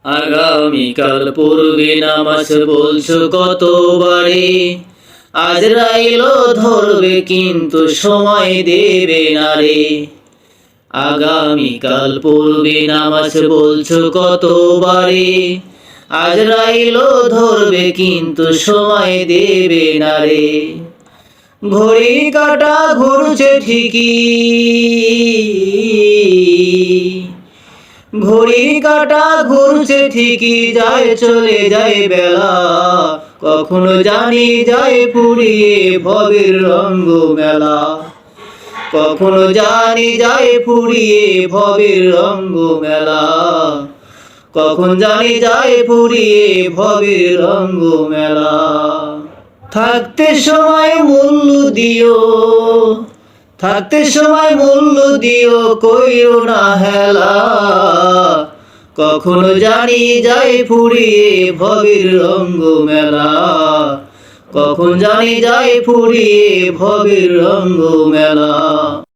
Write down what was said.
আগামীকাল পড়বে নামাজ বলছো কতবারে, আজরাইলও ধরবে কিন্তু সময় দেবে না রে। আগামীকাল পড়বে নামাজ বলছো কতবারে, আজরাইলও ধরবে কিন্তু সময় দেবে না রে। ঘড়ি কাটা ঘুরছে ঠিকই, ঘড়ি কাটা ঘুরছে ঠিকই, যায় চলে যায় বেলা, কখনো জানি যায় ফুরিয়ে ভবের রঙ্গ মেলা। কখনো জানি যায় ফুরিয়ে ভবের রঙ্গ মেলা, কখন জানি যায় ফুরিয়ে ভবের রঙ্গ মেলা। থাকতে সময় মূল্য দিও, থাকতে সময় মূল্য দিও, কইরো না হেলা, কখনো জানি যায় ফুরিয়ে ভবের রঙ্গ মেলা, কখন জানি যায় ফুরিয়ে ভবের রঙ্গ মেলা।